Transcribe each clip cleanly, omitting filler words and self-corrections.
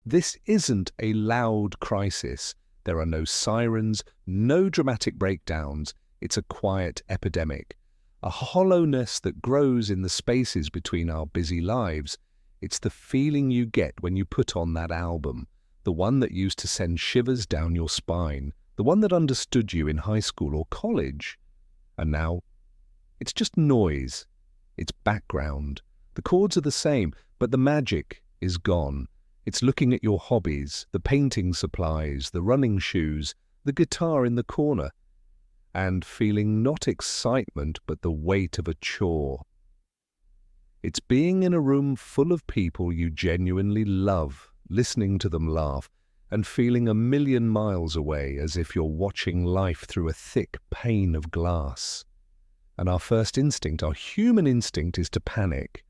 This isn't a loud crisis. There are no sirens, no dramatic breakdowns. It's a quiet epidemic, a hollowness that grows in the spaces between our busy lives. It's the feeling you get when you put on that album, the one that used to send shivers down your spine, the one that understood you in high school or college. And now, it's just noise. It's background. The chords are the same, but the magic is gone. It's looking at your hobbies, the painting supplies, the running shoes, the guitar in the corner, and feeling not excitement but the weight of a chore. It's being in a room full of people you genuinely love, listening to them laugh, and feeling a million miles away as if you're watching life through a thick pane of glass. And our first instinct, our human instinct, is to panic.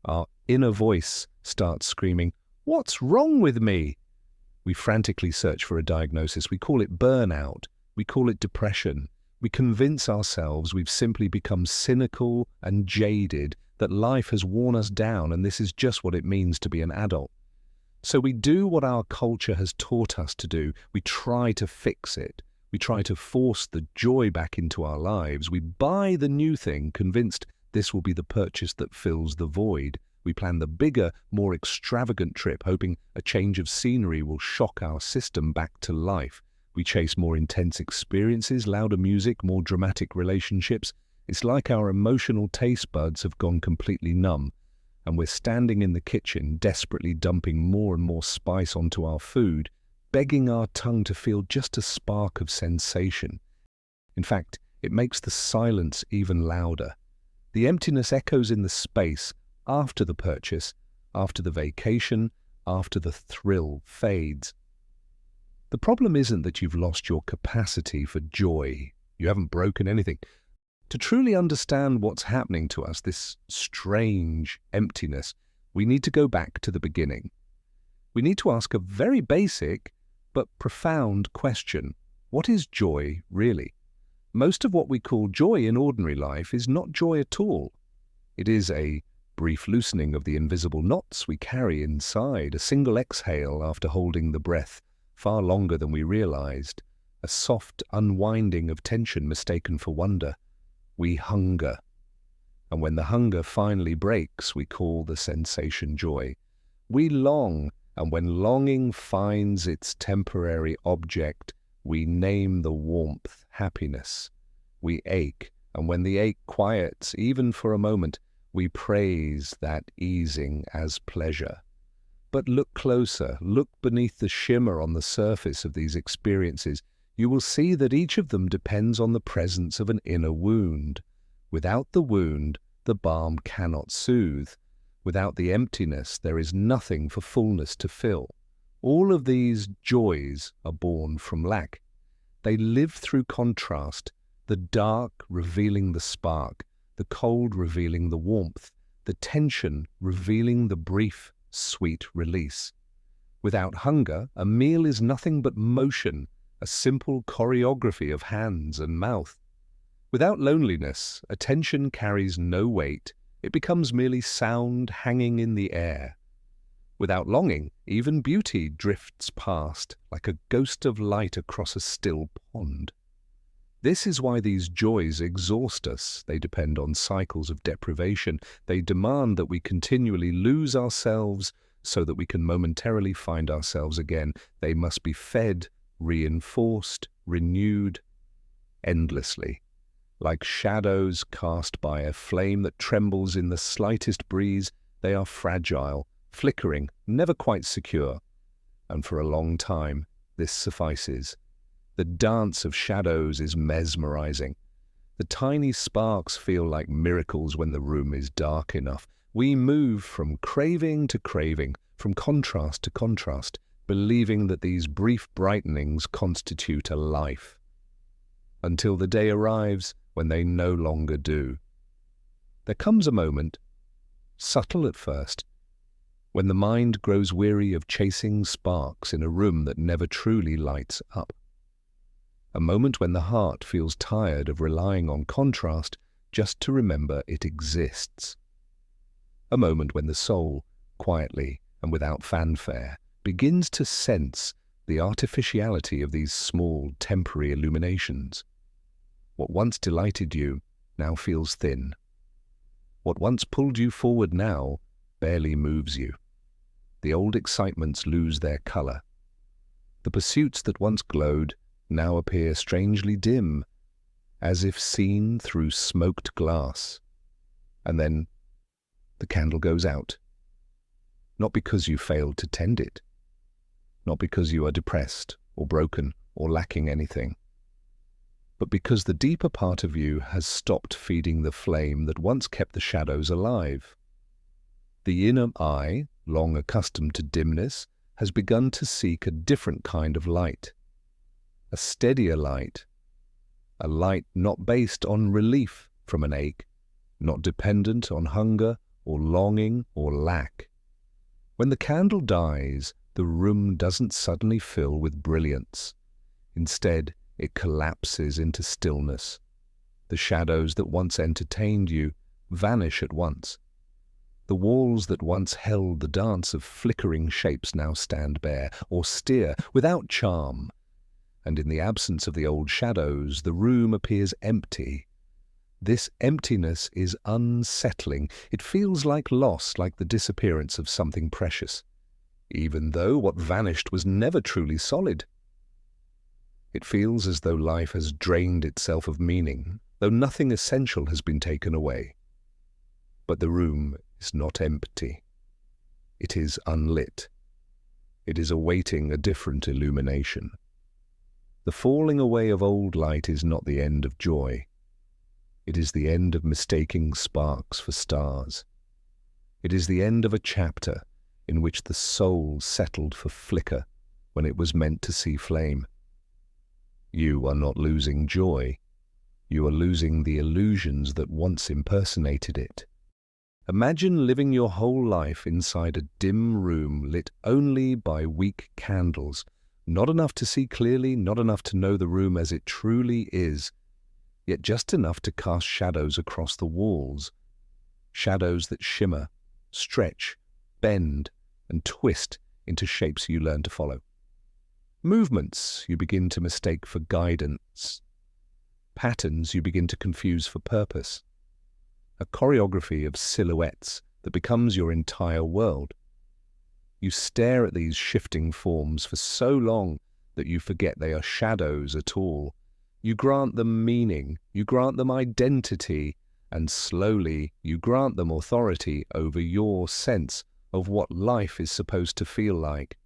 Our inner voice starts screaming, "What's wrong with me?" We frantically search for a diagnosis. We call it burnout. We call it depression. We convince ourselves we've simply become cynical and jaded, that life has worn us down and this is just what it means to be an adult. So we do what our culture has taught us to do. We try to fix it. We try to force the joy back into our lives. We buy the new thing, convinced this will be the purchase that fills the void. We plan the bigger, more extravagant trip, hoping a change of scenery will shock our system back to life. We chase more intense experiences, louder music, more dramatic relationships. It's like our emotional taste buds have gone completely numb, and we're standing in the kitchen, desperately dumping more and more spice onto our food, begging our tongue to feel just a spark of sensation. In fact, it makes the silence even louder. The emptiness echoes in the space after the purchase, after the vacation, after the thrill fades. The problem isn't that you've lost your capacity for joy. You haven't broken anything. To truly understand what's happening to us, this strange emptiness, we need to go back to the beginning. We need to ask a very basic but profound question. What is joy, really? Most of what we call joy in ordinary life is not joy at all. It is a brief loosening of the invisible knots we carry inside, a single exhale after holding the breath far longer than we realized, a soft unwinding of tension mistaken for wonder. We hunger. And when the hunger finally breaks, we call the sensation joy. We long, and when longing finds its temporary object, we name the warmth happiness. We ache, and when the ache quiets, even for a moment, we praise that easing as pleasure. But look closer, look beneath the shimmer on the surface of these experiences. You will see that each of them depends on the presence of an inner wound. Without the wound, the balm cannot soothe. Without the emptiness, there is nothing for fullness to fill. All of these joys are born from lack. They live through contrast, the dark revealing the spark, the cold revealing the warmth, the tension revealing the brief, sweet release. Without hunger, a meal is nothing but motion, a simple choreography of hands and mouth. Without loneliness, attention carries no weight. It becomes merely sound hanging in the air. Without longing, even beauty drifts past, like a ghost of light across a still pond. This is why these joys exhaust us. They depend on cycles of deprivation. They demand that we continually lose ourselves so that we can momentarily find ourselves again. They must be fed, reinforced, renewed, endlessly. Like shadows cast by a flame that trembles in the slightest breeze, they are fragile, flickering, never quite secure. And for a long time, this suffices. The dance of shadows is mesmerizing. The tiny sparks feel like miracles when the room is dark enough. We move from craving to craving, from contrast to contrast, believing that these brief brightenings constitute a life. Until the day arrives when they no longer do. There comes a moment, subtle at first, when the mind grows weary of chasing sparks in a room that never truly lights up. A moment when the heart feels tired of relying on contrast just to remember it exists. A moment when the soul, quietly and without fanfare, begins to sense the artificiality of these small, temporary illuminations. What once delighted you now feels thin. What once pulled you forward now barely moves you. The old excitements lose their colour. The pursuits that once glowed now appear strangely dim, as if seen through smoked glass. And then the candle goes out. Not because you failed to tend it. Not because you are depressed or broken or lacking anything. But because the deeper part of you has stopped feeding the flame that once kept the shadows alive. The inner eye, long accustomed to dimness, has begun to seek a different kind of light. A steadier light. A light not based on relief from an ache, not dependent on hunger or longing or lack. When the candle dies, the room doesn't suddenly fill with brilliance. Instead, it collapses into stillness. The shadows that once entertained you vanish at once. The walls that once held the dance of flickering shapes now stand bare, austere, without charm. And in the absence of the old shadows, the room appears empty. This emptiness is unsettling. It feels like loss, like the disappearance of something precious, even though what vanished was never truly solid. It feels as though life has drained itself of meaning, though nothing essential has been taken away. But the room is not empty. It is unlit. It is awaiting a different illumination. The falling away of old light is not the end of joy. It is the end of mistaking sparks for stars. It is the end of a chapter in which the soul settled for flicker when it was meant to see flame. You are not losing joy. You are losing the illusions that once impersonated it. Imagine living your whole life inside a dim room lit only by weak candles, not enough to see clearly, not enough to know the room as it truly is, yet just enough to cast shadows across the walls, shadows that shimmer, stretch, bend, and twist into shapes you learn to follow. Movements you begin to mistake for guidance, patterns you begin to confuse for purpose, a choreography of silhouettes that becomes your entire world. You stare at these shifting forms for so long that you forget they are shadows at all. You grant them meaning, you grant them identity, and slowly you grant them authority over your sense of what life is supposed to feel like.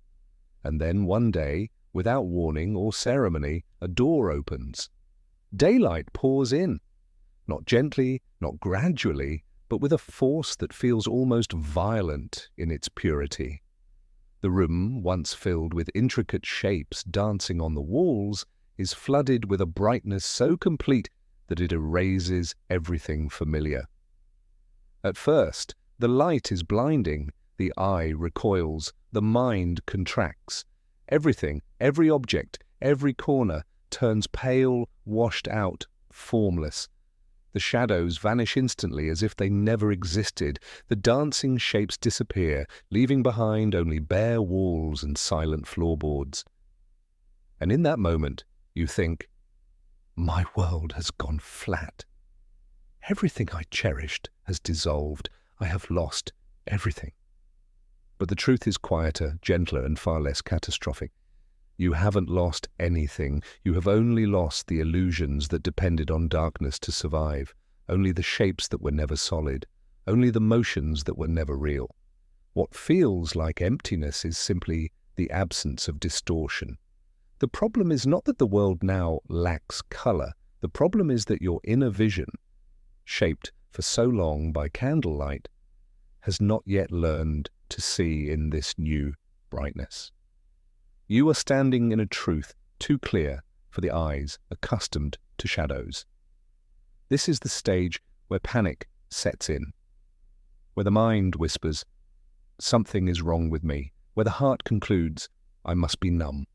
And then one day, without warning or ceremony, a door opens. Daylight pours in, not gently, not gradually, but with a force that feels almost violent in its purity. The room, once filled with intricate shapes dancing on the walls, is flooded with a brightness so complete that it erases everything familiar. At first, the light is blinding, the eye recoils, the mind contracts. Everything, every object, every corner turns pale, washed out, formless. The shadows vanish instantly as if they never existed. The dancing shapes disappear, leaving behind only bare walls and silent floorboards. And in that moment, you think, my world has gone flat. Everything I cherished has dissolved. I have lost everything. But the truth is quieter, gentler, and far less catastrophic. You haven't lost anything. You have only lost the illusions that depended on darkness to survive, only the shapes that were never solid, only the motions that were never real. What feels like emptiness is simply the absence of distortion. The problem is not that the world now lacks color. The problem is that your inner vision, shaped for so long by candlelight, has not yet learned to see in this new brightness. You are standing in a truth too clear for the eyes accustomed to shadows. This is the stage where panic sets in, where the mind whispers, something is wrong with me, where the heart concludes, I must be numb,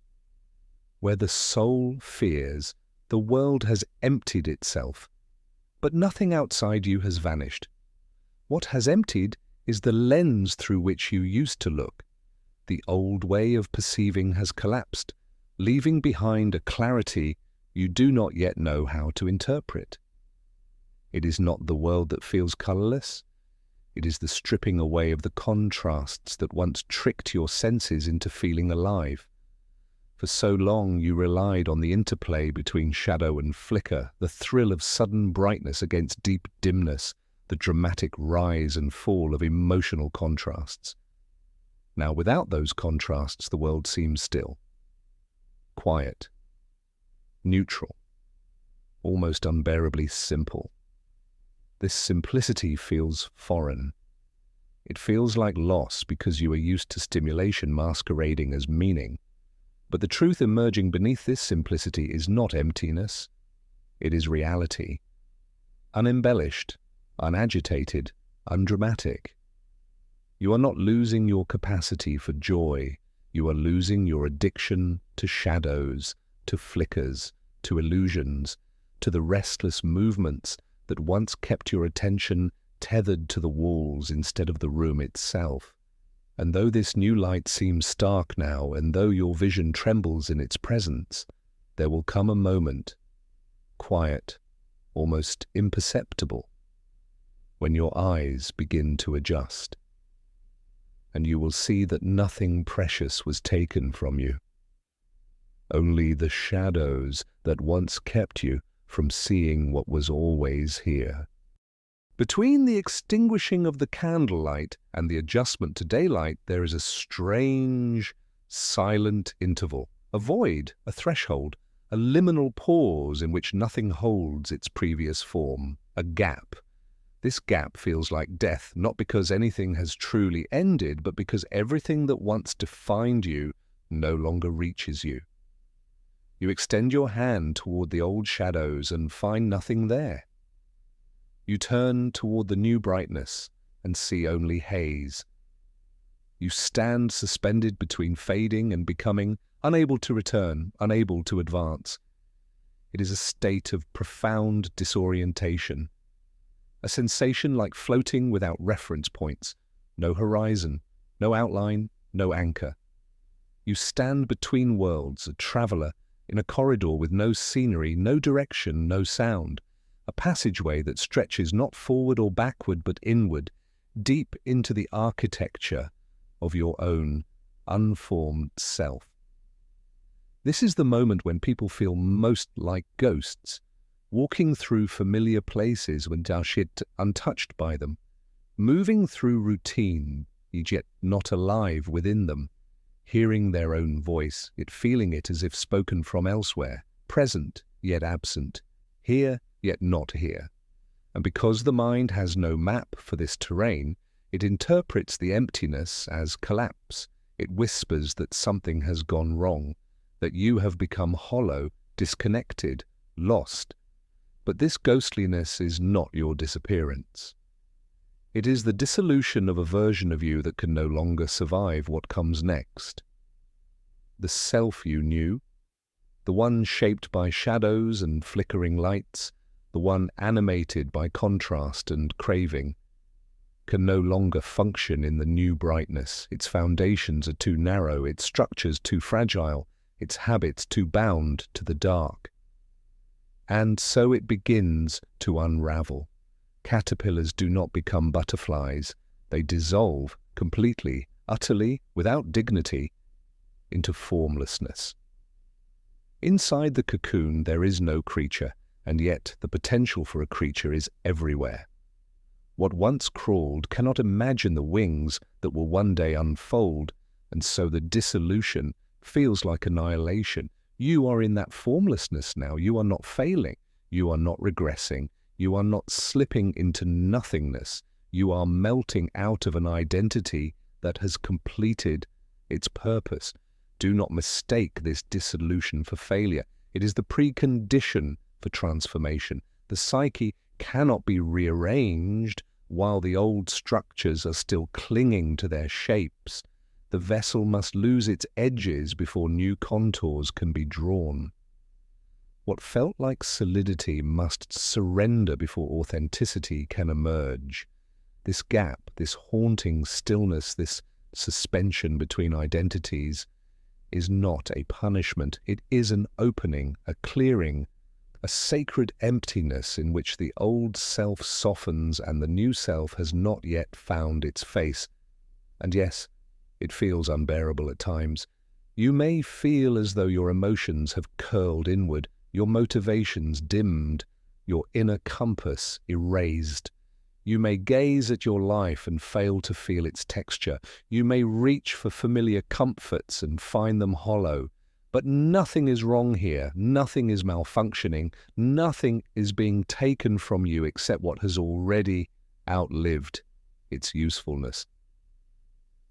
where the soul fears the world has emptied itself, but nothing outside you has vanished. What has emptied is the lens through which you used to look. The old way of perceiving has collapsed, leaving behind a clarity you do not yet know how to interpret. It is not the world that feels colourless. It is the stripping away of the contrasts that once tricked your senses into feeling alive. For so long you relied on the interplay between shadow and flicker, the thrill of sudden brightness against deep dimness, the dramatic rise and fall of emotional contrasts. Now, without those contrasts, the world seems still, quiet, neutral, almost unbearably simple. This simplicity feels foreign. It feels like loss because you are used to stimulation masquerading as meaning. But the truth emerging beneath this simplicity is not emptiness. It is reality. Unembellished, unagitated, undramatic. You are not losing your capacity for joy. You are losing your addiction to shadows, to flickers, to illusions, to the restless movements that once kept your attention tethered to the walls instead of the room itself. And though this new light seems stark now, and though your vision trembles in its presence, there will come a moment, quiet, almost imperceptible, when your eyes begin to adjust. And you will see that nothing precious was taken from you. Only the shadows that once kept you from seeing what was always here. Between the extinguishing of the candlelight and the adjustment to daylight, there is a strange, silent interval, a void, a threshold, a liminal pause in which nothing holds its previous form, a gap. This gap feels like death, not because anything has truly ended, but because everything that once defined you no longer reaches you. You extend your hand toward the old shadows and find nothing there. You turn toward the new brightness and see only haze. You stand suspended between fading and becoming, unable to return, unable to advance. It is a state of profound disorientation, a sensation like floating without reference points, no horizon, no outline, no anchor. You stand between worlds, a traveller, in a corridor with no scenery, no direction, no sound, a passageway that stretches not forward or backward but inward, deep into the architecture of your own unformed self. This is the moment when people feel most like ghosts, walking through familiar places when thou shit untouched by them, moving through routine, yet not alive within them, hearing their own voice, yet feeling it as if spoken from elsewhere, present yet absent, here yet not here. And because the mind has no map for this terrain, it interprets the emptiness as collapse. It whispers that something has gone wrong, that you have become hollow, disconnected, lost. But this ghostliness is not your disappearance. It is the dissolution of a version of you that can no longer survive what comes next. The self you knew, the one shaped by shadows and flickering lights, the one animated by contrast and craving, can no longer function in the new brightness. Its foundations are too narrow, its structures too fragile, its habits too bound to the dark. And so it begins to unravel. Caterpillars do not become butterflies. They dissolve completely, utterly, without dignity, into formlessness. Inside the cocoon there is no creature, and yet the potential for a creature is everywhere. What once crawled cannot imagine the wings that will one day unfold, and so the dissolution feels like annihilation. You are in that formlessness now. You are not failing. You are not regressing. You are not slipping into nothingness. You are melting out of an identity that has completed its purpose. Do not mistake this dissolution for failure. It is the precondition for transformation. The psyche cannot be rearranged while the old structures are still clinging to their shapes. The vessel must lose its edges before new contours can be drawn. What felt like solidity must surrender before authenticity can emerge. This gap, this haunting stillness, this suspension between identities, is not a punishment. It is an opening, a clearing, a sacred emptiness in which the old self softens and the new self has not yet found its face. And yes, it feels unbearable at times. You may feel as though your emotions have curled inward, your motivations dimmed, your inner compass erased. You may gaze at your life and fail to feel its texture. You may reach for familiar comforts and find them hollow. But nothing is wrong here. Nothing is malfunctioning. Nothing is being taken from you except what has already outlived its usefulness.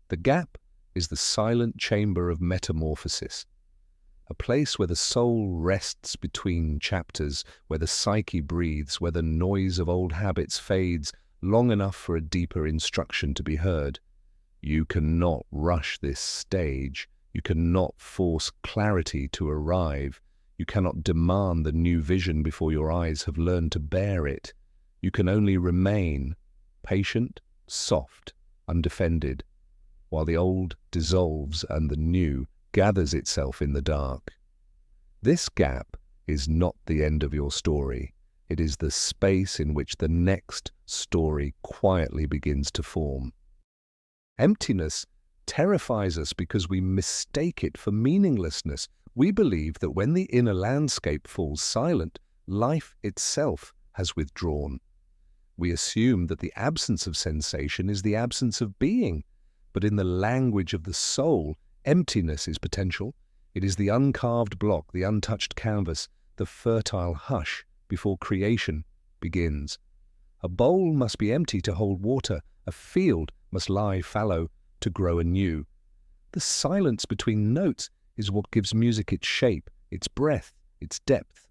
The gap is the silent chamber of metamorphosis, a place where the soul rests between chapters, where the psyche breathes, where the noise of old habits fades long enough for a deeper instruction to be heard. You cannot rush this stage. You cannot force clarity to arrive. You cannot demand the new vision before your eyes have learned to bear it. You can only remain patient, soft, undefended, while the old dissolves and the new gathers itself in the dark. This gap is not the end of your story. It is the space in which the next story quietly begins to form. Emptiness terrifies us because we mistake it for meaninglessness. We believe that when the inner landscape falls silent, life itself has withdrawn. We assume that the absence of sensation is the absence of being. But in the language of the soul, emptiness is potential. It is the uncarved block, the untouched canvas, the fertile hush before creation begins. A bowl must be empty to hold water. A field must lie fallow to grow anew. The silence between notes is what gives music its shape, its breath, its depth.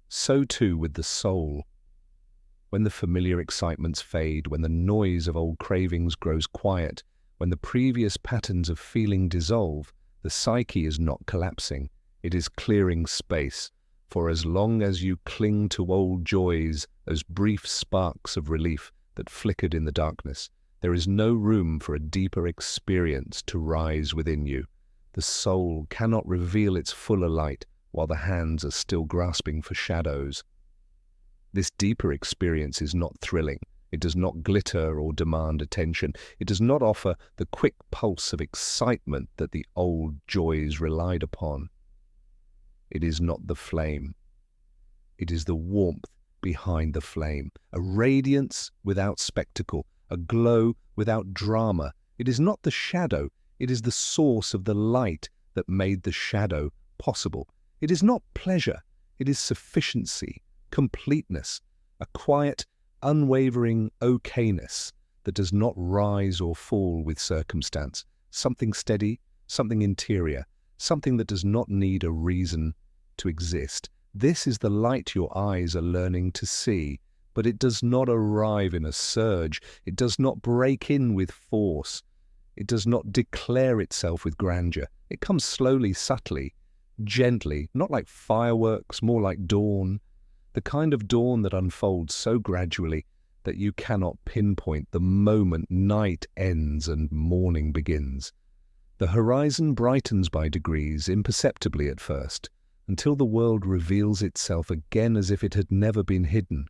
So too with the soul. When the familiar excitements fade, when the noise of old cravings grows quiet, when the previous patterns of feeling dissolve, the psyche is not collapsing. It is clearing space. For as long as you cling to old joys, those brief sparks of relief that flickered in the darkness, there is no room for a deeper experience to rise within you. The soul cannot reveal its fuller light while the hands are still grasping for shadows. This deeper experience is not thrilling. It does not glitter or demand attention. It does not offer the quick pulse of excitement that the old joys relied upon. It is not the flame. It is the warmth behind the flame, a radiance without spectacle, a glow without drama. It is not the shadow. It is the source of the light that made the shadow possible. It is not pleasure. It is sufficiency, completeness, a quiet, unwavering okayness that does not rise or fall with circumstance, something steady, something interior, something that does not need a reason to exist. This is the light your eyes are learning to see, but it does not arrive in a surge. It does not break in with force. It does not declare itself with grandeur. It comes slowly, subtly, gently, not like fireworks, more like dawn, the kind of dawn that unfolds so gradually that you cannot pinpoint the moment night ends and morning begins. The horizon brightens by degrees, imperceptibly at first, until the world reveals itself again as if it had never been hidden.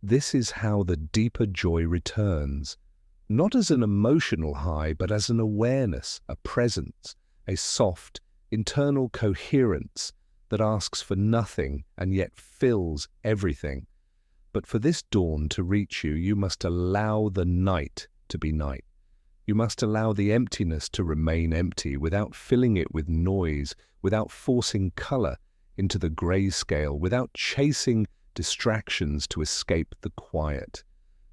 This is how the deeper joy returns, not as an emotional high, but as an awareness, a presence, a soft, internal coherence that asks for nothing and yet fills everything. But for this dawn to reach you, you must allow the night to be night. You must allow the emptiness to remain empty without filling it with noise, without forcing color into the grayscale, without chasing distractions to escape the quiet.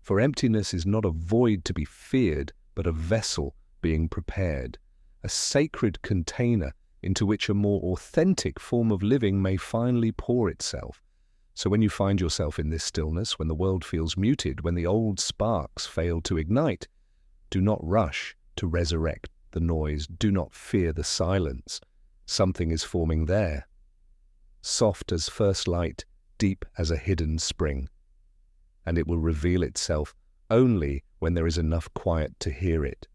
For emptiness is not a void to be feared, but a vessel being prepared, a sacred container into which a more authentic form of living may finally pour itself. So when you find yourself in this stillness, when the world feels muted, when the old sparks fail to ignite, do not rush to resurrect the noise. Do not fear the silence. Something is forming there, soft as first light, deep as a hidden spring. And it will reveal itself only when there is enough quiet to hear it.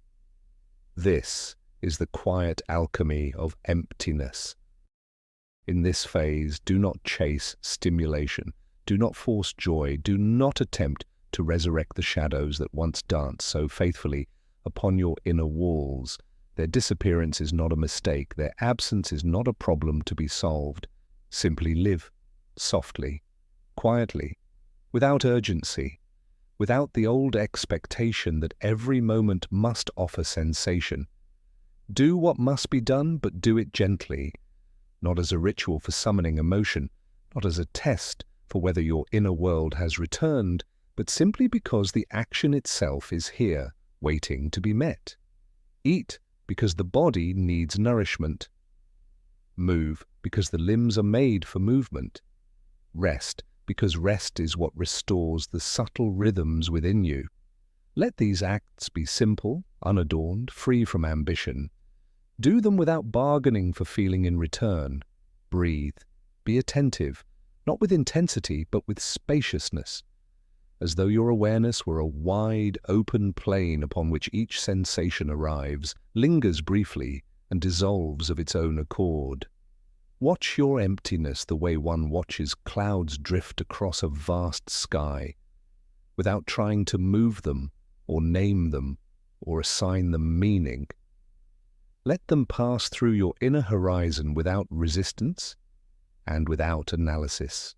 This is the quiet alchemy of emptiness. In this phase, do not chase stimulation. Do not force joy. Do not attempt to resurrect the shadows that once danced so faithfully upon your inner walls. Their disappearance is not a mistake. Their absence is not a problem to be solved. Simply live, softly, quietly, without urgency, without the old expectation that every moment must offer sensation. Do what must be done, but do it gently, not as a ritual for summoning emotion, not as a test for whether your inner world has returned, but simply because the action itself is here, waiting to be met. Eat because the body needs nourishment. Move because the limbs are made for movement. Rest because rest is what restores the subtle rhythms within you. Let these acts be simple, unadorned, free from ambition. Do them without bargaining for feeling in return. Breathe. Be attentive, not with intensity, but with spaciousness, as though your awareness were a wide, open plain upon which each sensation arrives, lingers briefly, and dissolves of its own accord. Watch your emptiness the way one watches clouds drift across a vast sky, without trying to move them, or name them, or assign them meaning. Let them pass through your inner horizon without resistance and without analysis.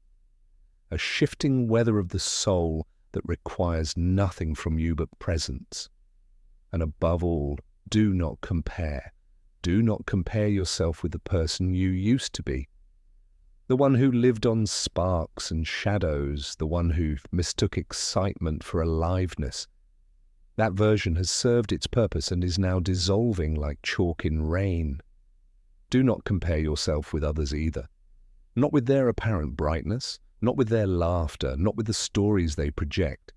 A shifting weather of the soul that requires nothing from you but presence. And above all, do not compare. Do not compare yourself with the person you used to be. The one who lived on sparks and shadows, the one who mistook excitement for aliveness. That version has served its purpose and is now dissolving like chalk in rain. Do not compare yourself with others either. Not with their apparent brightness, not with their laughter, not with the stories they project.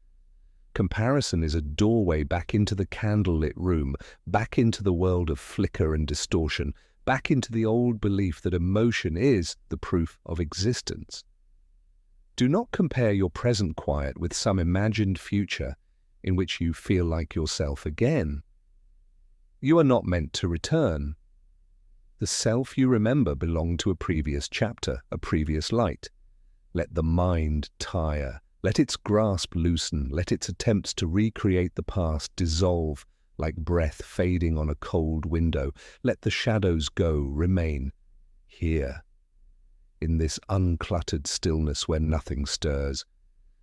Comparison is a doorway back into the candlelit room, back into the world of flicker and distortion, back into the old belief that emotion is the proof of existence. Do not compare your present quiet with some imagined future in which you feel like yourself again. You are not meant to return. The self you remember belonged to a previous chapter, a previous light. Let the mind tire. Let its grasp loosen. Let its attempts to recreate the past dissolve like breath fading on a cold window. Let the shadows go, remain here, in this uncluttered stillness where nothing stirs.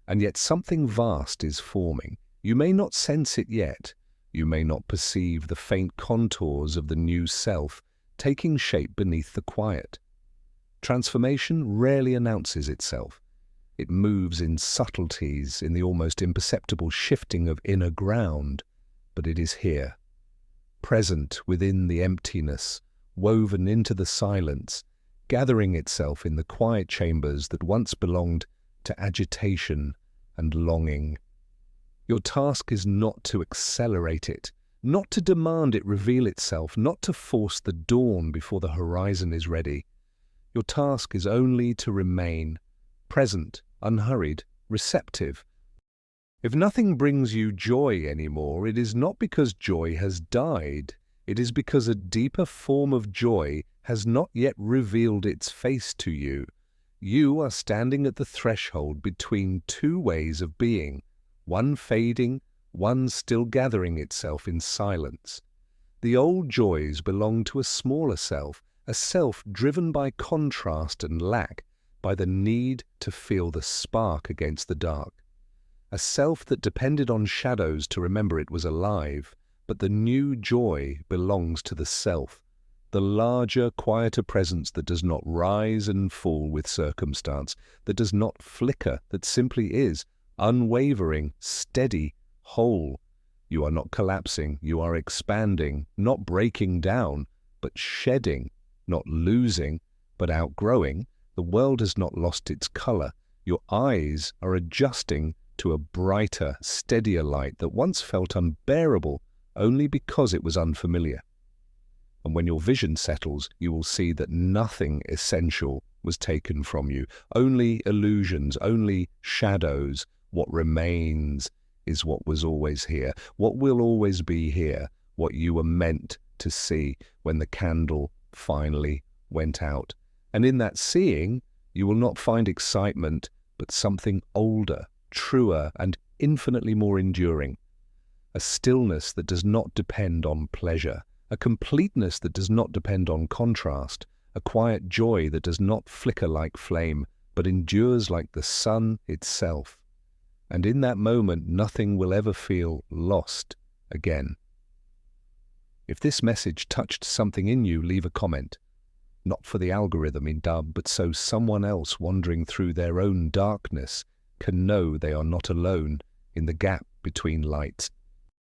And yet something vast is forming. You may not sense it yet. You may not perceive the faint contours of the new self taking shape beneath the quiet. Transformation rarely announces itself. It moves in subtleties, in the almost imperceptible shifting of inner ground, but it is here, present within the emptiness, woven into the silence, gathering itself in the quiet chambers that once belonged to agitation and longing. Your task is not to accelerate it, not to demand it reveal itself, not to force the dawn before the horizon is ready. Your task is only to remain present, unhurried, receptive. If nothing brings you joy anymore, it is not because joy has died. It is because a deeper form of joy has not yet revealed its face to you. You are standing at the threshold between two ways of being, one fading, one still gathering itself in silence. The old joys belong to a smaller self, a self driven by contrast and lack, by the need to feel the spark against the dark. A self that depended on shadows to remember it was alive, but the new joy belongs to the self, the larger, quieter presence that does not rise and fall with circumstance, that does not flicker, that simply is, unwavering, steady, whole. You are not collapsing, you are expanding, not breaking down, but shedding, not losing, but outgrowing. The world has not lost its color. Your eyes are adjusting to a brighter, steadier light that once felt unbearable only because it was unfamiliar. And when your vision settles, you will see that nothing essential was taken from you. Only illusions, only shadows. What remains is what was always here, what will always be here, what you were meant to see when the candle finally went out. And in that seeing, you will not find excitement, but something older, truer, and infinitely more enduring. A stillness that does not depend on pleasure, a completeness that does not depend on contrast, a quiet joy that does not flicker like flame, but endures like the sun itself. And in that moment, nothing will ever feel lost again. If this message touched something in you, leave a comment. Not for the algorithm in dub, but so someone else wandering through their own darkness can know they are not alone in the gap between light